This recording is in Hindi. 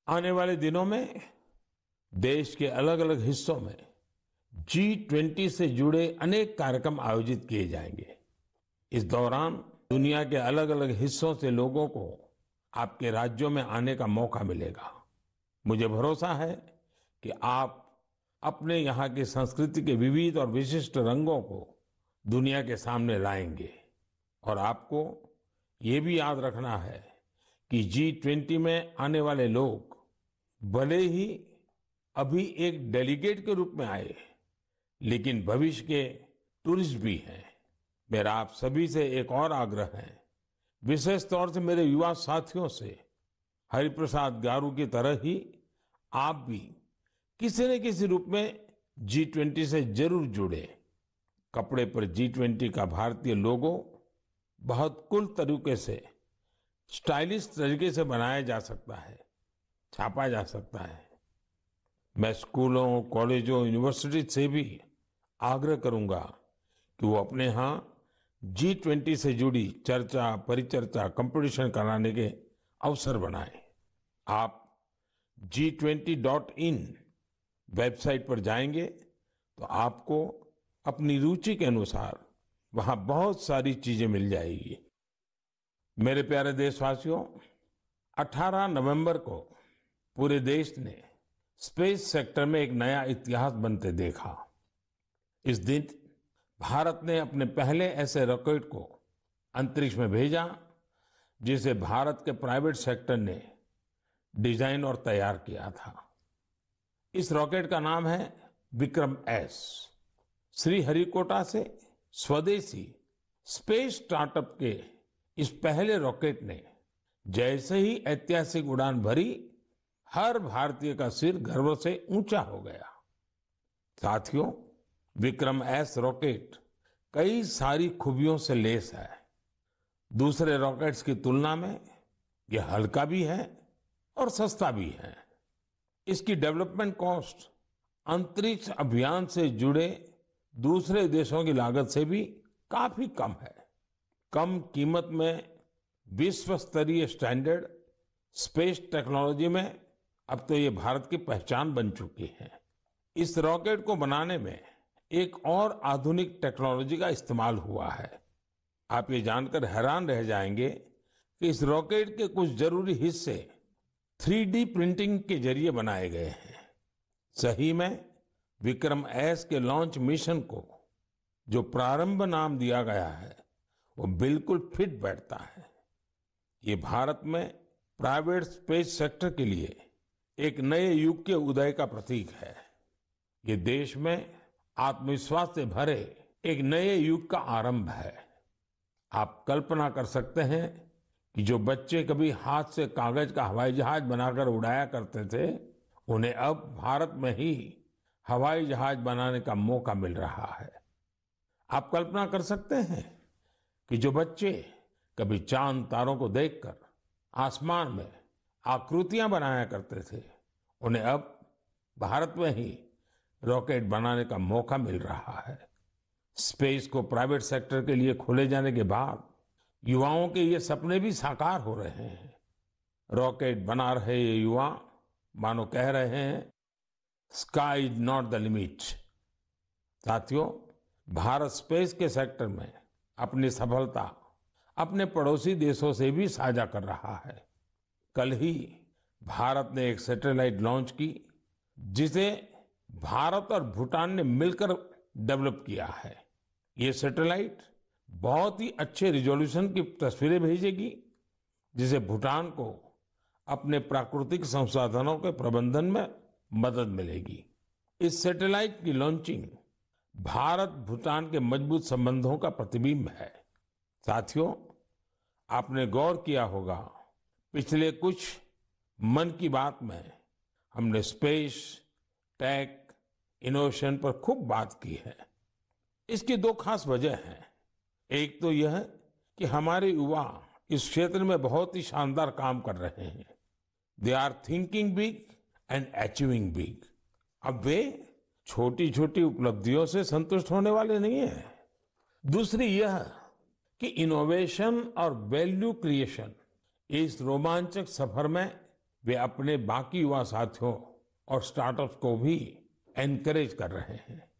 आने वाले दिनों में देश के अलग अलग हिस्सों में G20 से जुड़े अनेक कार्यक्रम आयोजित किए जाएंगे। इस दौरान दुनिया के अलग अलग हिस्सों से लोगों को आपके राज्यों में आने का मौका मिलेगा। मुझे भरोसा है कि आप अपने यहाँ की संस्कृति के विविध और विशिष्ट रंगों को दुनिया के सामने लाएंगे। और आपको ये भी याद रखना है कि G20 में आने वाले लोग भले ही अभी एक डेलीगेट के रूप में आए, लेकिन भविष्य के टूरिस्ट भी हैं। मेरा आप सभी से एक और आग्रह है, विशेष तौर से मेरे युवा साथियों से, हरिप्रसाद गारू की तरह ही आप भी किसी न किसी रूप में G20 से जरूर जुड़े। कपड़े पर G20 का भारतीय लोगो बहुत कूल तरीके से, स्टाइलिश तरीके से बनाया जा सकता है, छापा जा सकता है। मैं स्कूलों, कॉलेजों, यूनिवर्सिटी से भी आग्रह करूंगा कि वो अपने यहाँ G20 से जुड़ी चर्चा, परिचर्चा, कंपटीशन कराने के अवसर बनाएं। आप G20.in वेबसाइट पर जाएंगे तो आपको अपनी रुचि के अनुसार वहां बहुत सारी चीजें मिल जाएगी। मेरे प्यारे देशवासियों, 18 नवंबर को पूरे देश ने स्पेस सेक्टर में एक नया इतिहास बनते देखा। इस दिन भारत ने अपने पहले ऐसे रॉकेट को अंतरिक्ष में भेजा जिसे भारत के प्राइवेट सेक्टर ने डिजाइन और तैयार किया था। इस रॉकेट का नाम है विक्रम एस। श्रीहरिकोटा से स्वदेशी स्पेस स्टार्टअप के इस पहले रॉकेट ने जैसे ही ऐतिहासिक उड़ान भरी, हर भारतीय का सिर गर्व से ऊंचा हो गया। साथियों, विक्रम एस रॉकेट कई सारी खूबियों से लेस है। दूसरे रॉकेट्स की तुलना में यह हल्का भी है और सस्ता भी है। इसकी डेवलपमेंट कॉस्ट अंतरिक्ष अभियान से जुड़े दूसरे देशों की लागत से भी काफी कम है। कम कीमत में विश्व स्तरीय स्टैंडर्ड स्पेस टेक्नोलॉजी में अब तो ये भारत की पहचान बन चुकी है। इस रॉकेट को बनाने में एक और आधुनिक टेक्नोलॉजी का इस्तेमाल हुआ है। आप ये जानकर हैरान रह जाएंगे कि इस रॉकेट के कुछ जरूरी हिस्से 3D प्रिंटिंग के जरिए बनाए गए हैं। सही में विक्रम एस के लॉन्च मिशन को जो प्रारंभ नाम दिया गया है, वो बिल्कुल फिट बैठता है। ये भारत में प्राइवेट स्पेस सेक्टर के लिए एक नए युग के उदय का प्रतीक है। ये देश में आत्मविश्वास से भरे एक नए युग का आरंभ है। आप कल्पना कर सकते हैं कि जो बच्चे कभी हाथ से कागज का हवाई जहाज बनाकर उड़ाया करते थे, उन्हें अब भारत में ही हवाई जहाज बनाने का मौका मिल रहा है। आप कल्पना कर सकते हैं कि जो बच्चे कभी चांद तारों को देखकर आसमान में आकृतियां बनाया करते थे, उन्हें अब भारत में ही रॉकेट बनाने का मौका मिल रहा है। स्पेस को प्राइवेट सेक्टर के लिए खोले जाने के बाद युवाओं के ये सपने भी साकार हो रहे हैं। रॉकेट बना रहे ये युवा मानो कह रहे हैं, sky is not the limit. साथियों, भारत स्पेस के सेक्टर में अपनी सफलता अपने पड़ोसी देशों से भी साझा कर रहा है। कल ही भारत ने एक सैटेलाइट लॉन्च की जिसे भारत और भूटान ने मिलकर डेवलप किया है। ये सैटेलाइट बहुत ही अच्छे रिजोल्यूशन की तस्वीरें भेजेगी, जिसे भूटान को अपने प्राकृतिक संसाधनों के प्रबंधन में मदद मिलेगी। इस सैटेलाइट की लॉन्चिंग भारत भूटान के मजबूत संबंधों का प्रतिबिंब है। साथियों, आपने गौर किया होगा, पिछले कुछ मन की बात में हमने स्पेस, टेक, इनोवेशन पर खूब बात की है। इसकी दो खास वजह हैं। एक तो यह कि हमारे युवा इस क्षेत्र में बहुत ही शानदार काम कर रहे हैं। They are thinking big and achieving big. अब वे छोटी छोटी उपलब्धियों से संतुष्ट होने वाले नहीं हैं। दूसरी यह कि इनोवेशन और वैल्यू क्रिएशन इस रोमांचक सफर में वे अपने बाकी युवा साथियों और स्टार्टअप्स को भी एनकरेज कर रहे हैं।